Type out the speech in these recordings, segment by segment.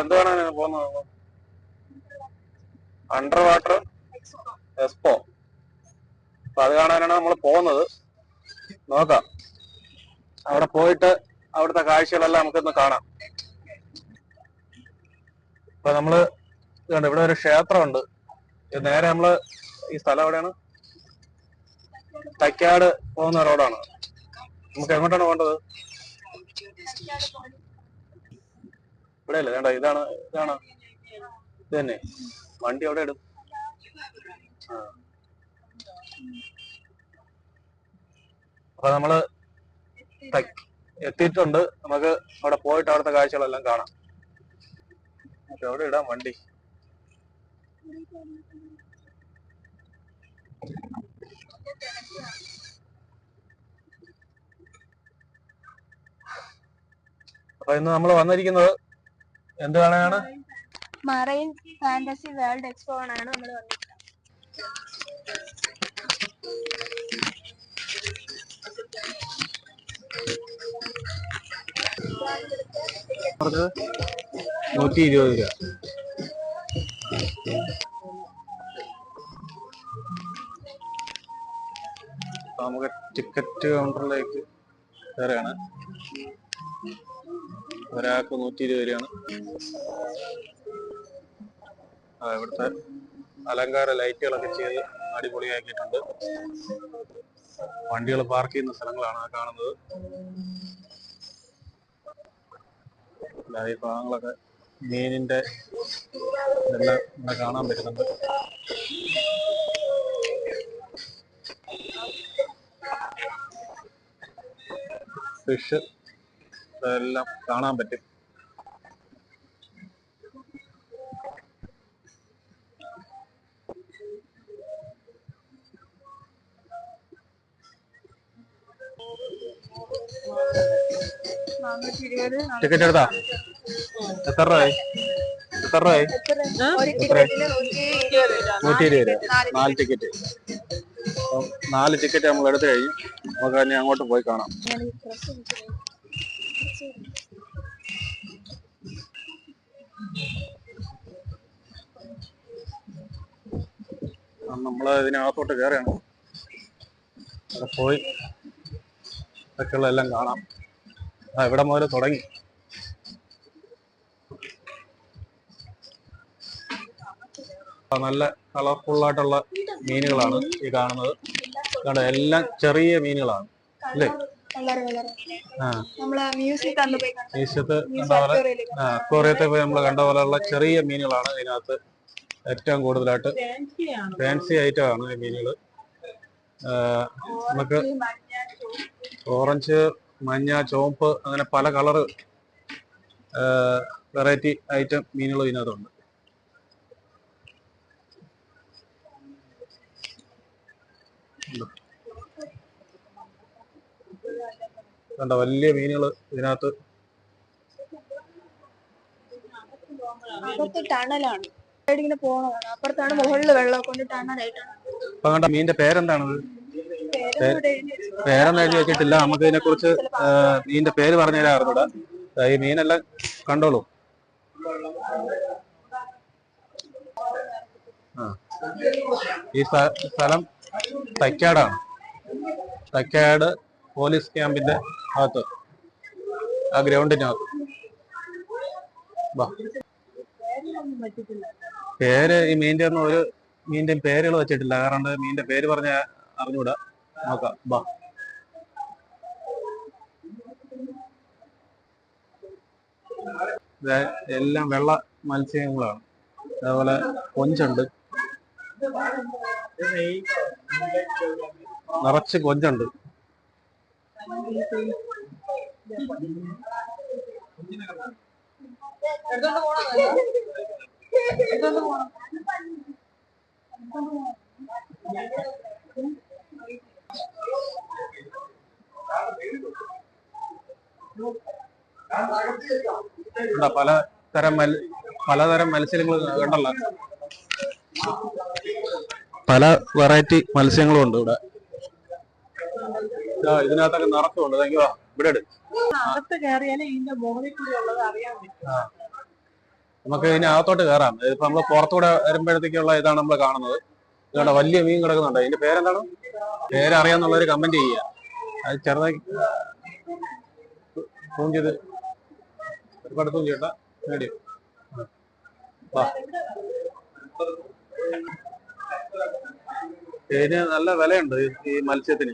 എന്ത് കാണാനാണ് പോകുന്നത്? Under water expo. അപ്പൊ അത് കാണാനാണ് നമ്മൾ പോകുന്നത്. നോക്കാം, അവിടെ പോയിട്ട് അവിടുത്തെ കാഴ്ചകളെല്ലാം നമുക്കൊന്ന് കാണാം. അപ്പൊ നമ്മള് ഇവിടെ ഒരു ക്ഷേത്രമുണ്ട്. നേരെ നമ്മള് ഈ സ്ഥലം എവിടെയാണ്? തൈക്കാട് പോകുന്ന റോഡാണ്. നമുക്ക് എങ്ങോട്ടാണ് പോകേണ്ടത്? ഇവിടെ അല്ലേ? വേണ്ട, ഇതാണ് ഇത് തന്നെ. വണ്ടി എവിടെ ഇടും? അപ്പൊ നമ്മള് എത്തിയിട്ടുണ്ട്. നമുക്ക് അവിടെ പോയിട്ട് അവിടുത്തെ കാഴ്ചകളെല്ലാം കാണാം. എവിടെ ഇടാം വണ്ടി? അപ്പൊ ഇന്ന് നമ്മൾ വന്നിരിക്കുന്നത് എന്ത് കാണാനാണ്? മറൈൻ ഫാന്റസി വേൾഡ് എക്സ്പോ ആണ് നമ്മൾ വന്നിരിക്കുന്നത്. 120 രൂപ. നമുക്ക് ടിക്കറ്റ് കൗണ്ടറിലേക്ക് കയറുകയാണ്. ഒരാൾക്ക് 120 രൂപയാണ്. ഇവിടുത്തെ അലങ്കാര ലൈറ്റുകളൊക്കെ ചെയ്ത് അടിപൊളിയാക്കിയിട്ടുണ്ട്. വണ്ടികൾ പാർക്ക് ചെയ്യുന്ന സ്ഥലങ്ങളാണ് ആ കാണുന്നത്. ഈ ഭാഗങ്ങളൊക്കെ മീനിന്റെ ഇതെല്ലാം ഇവിടെ കാണാൻ പറ്റുന്നുണ്ട്. ഫിഷ് ഇതെല്ലാം കാണാൻ പറ്റും. ടിക്കറ്റ് എടുത്താ? എത്ര രൂപയായി? 120 രൂപ. 4 ടിക്കറ്റ്. 4 ടിക്കറ്റ് നമ്മൾ എടുത്തു കഴിഞ്ഞു. നമുക്ക് തന്നെ അങ്ങോട്ട് പോയി കാണാം. നമ്മൾ ഇതിനകത്തോട്ട് കയറുകയാണ്. അവിടെ പോയി ഇതൊക്കെയുള്ളതെല്ലാം കാണാം. ഇവിടെ മുതൽ തുടങ്ങി. നല്ല കളർഫുള്ളായിട്ടുള്ള മീനുകളാണ് ഈ കാണുന്നത്. എല്ലാം ചെറിയ മീനുകളാണ് അല്ലേ? മ്യൂസിയത്ത് കണ്ട പോലെ, അക്വേറിയത്തെ പോയി നമ്മൾ കണ്ട പോലെയുള്ള ചെറിയ മീനുകളാണ് ഇതിനകത്ത് ഏറ്റവും കൂടുതലായിട്ട്. ഫാൻസി ഐറ്റമാണ് ഈ മീനുകൾ. നമുക്ക് ഓറഞ്ച്, മഞ്ഞ, ചുവപ്പ് അങ്ങനെ പല കളറ് വെറൈറ്റി ഐറ്റം മീനുകൾ ഇതിനകത്തുണ്ട്. കണ്ട വലിയ മീനുകൾ ഇതിനകത്ത്. ടണലാണ്. അപ്പുറത്താണ് മുകളിൽ വെള്ളം കൊണ്ട് ടണലായിട്ടാണ്. അപ്പൊ കണ്ട മീനിന്റെ പേരെന്താണത്? പേരൊന്നും എഴുതി വെച്ചിട്ടില്ല. നമുക്ക് ഇതിനെ കുറിച്ച് മീനിന്റെ പേര് പറഞ്ഞു തരാൻ അറിഞ്ഞൂടാ. ഈ മീനെല്ലാം കണ്ടോളൂ. ഈ സ്ഥലം തൈക്കാടാണ്. തൈക്കാട് പോലീസ് ക്യാമ്പിന്റെ അകത്ത്, ആ ഗ്രൗണ്ടിനകത്ത്. പേര് ഈ മീനിന്റെ ഒന്നും ഒരു മീനിന്റെ പേരുകൾ വെച്ചിട്ടില്ല. കാരണം മീനിന്റെ പേര് പറഞ്ഞ അറിഞ്ഞൂടാ. നോക്കാം, ബാ. എല്ലാം വെള്ള മത്സ്യങ്ങളാണ്. അതേപോലെ കൊഞ്ചുണ്ട്, നിറച്ച് കൊഞ്ചുണ്ട്. പലതരം മത്സ്യങ്ങൾ കണ്ടല്ലോ. പല വെറൈറ്റി മത്സ്യങ്ങളും ഉണ്ട് ഇവിടെ. ഇതിനകത്തൊക്കെ നിറച്ചുണ്ട്. ഇവിടെ അകത്ത് കയറിയാലേ ഇതിന്റെ മുകളിൽ കൂടി ഉള്ളത് അറിയാൻ പറ്റും. നമുക്ക് ഇതിന് അകത്തോട്ട് കയറാം. ഇതിപ്പോ നമ്മള് പുറത്തൂടെ വരുമ്പോഴത്തേക്കുള്ള ഇതാണ് നമ്മൾ കാണുന്നത്. ഇതുകൊണ്ട് വലിയ മീൻ കിടക്കുന്നുണ്ട്. ഇതിന്റെ പേരെന്താണ്? പേരറിയാന്നുള്ളവര് കമന്റ് ചെയ്യുക. അത് ചെറുതായി സൂം ചെയ്ത് ഒരുപാട് സൂം ചെയ്യണ്ട. മീഡിയം. ഇതിന് നല്ല വിലയുണ്ട് ഈ മത്സ്യത്തിന്.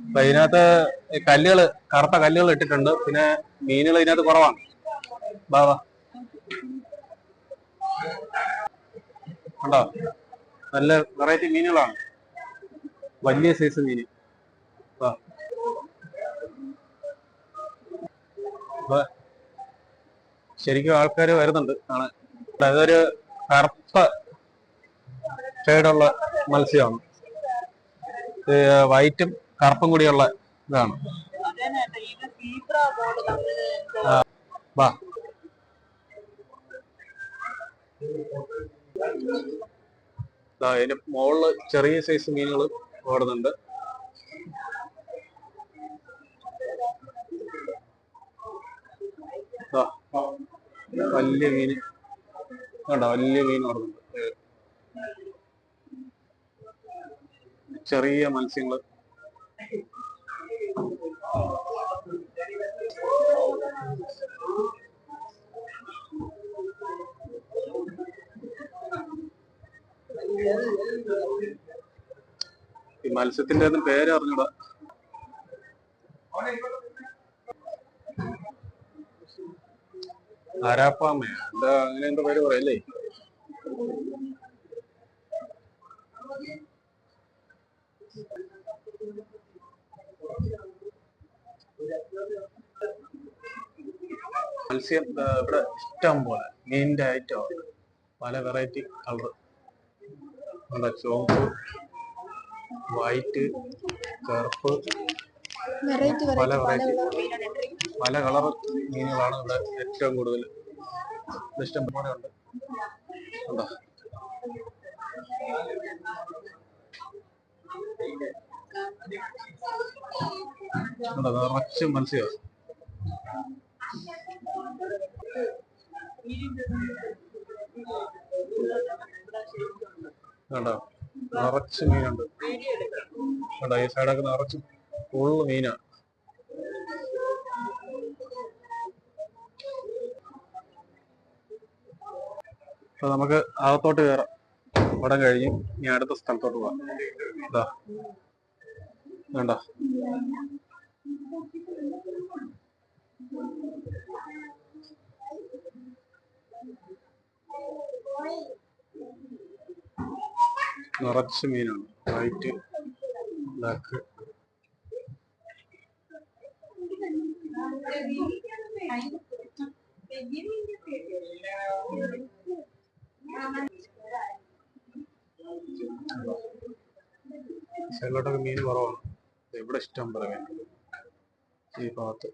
അപ്പൊ ഇതിനകത്ത് കല്ലുകള്, കറുത്ത കല്ലുകൾ ഇട്ടിട്ടുണ്ട്. പിന്നെ മീനുകൾ ഇതിനകത്ത് കുറവാണ്. ബാവാ കണ്ടോ, നല്ല വെറൈറ്റി മീനുകളാണ്. വലിയ സൈസ് മീന്. ശരിക്കും ആൾക്കാർ വരുന്നുണ്ട് കാണാൻ. അതൊരു കറുത്ത ഷെയ്ഡുള്ള മത്സ്യമാണ്. വൈറ്റും കറുപ്പും കൂടിയുള്ള ഇതാണ്. വാ, അതിന്റെ മുകളില് ചെറിയ സൈസ് മീനുകൾ ഓടുന്നുണ്ട്. വലിയ മീന് കണ്ടോ, വലിയ മീൻ ഓടുന്നുണ്ട്. ചെറിയ മത്സ്യങ്ങള്. ഈ മത്സ്യത്തിന്റെ ഒന്നും പേര് അറിഞ്ഞൂടാ. ആരാപ്പാമ എന്താ, അങ്ങനെ എന്താ പേര് പറയല്ലേ. മത്സ്യം ഇവിടെ ഇഷ്ടം പോലെ മീനിന്റെ ഐറ്റം, പല വെറൈറ്റി കളർ. ചുവപ്പ്, വൈറ്റ്, കറുപ്പ്, പല വെറൈറ്റി പല കളർ മീനുകളാണ് ഇവിടെ ഏറ്റവും കൂടുതൽ. ഇഷ്ടം പോലെ ഉണ്ട്. ഉണ്ടോ, നിറച്ച് മത്സ്യം. കണ്ടോ, നിറച്ച് മീനുണ്ട്. കണ്ടോ, ഈ സൈഡൊക്കെ നിറച്ച് ഫുള്ള് മീനാണ്. അപ്പൊ നമുക്ക് അകത്തോട്ട് കയറാം. പടം കഴിഞ്ഞ് ഇനി അടുത്ത സ്ഥലത്തോട്ട് പോവാം. ഇതാ കണ്ടോ, നിറച്ച് മീനാണ്. White, black. സൈഡിലോട്ടൊക്കെ മീൻ കുറവാണ്. ഇവിടെ ഇഷ്ടം പോലെ മീൻ ഈ ഭാഗത്ത്.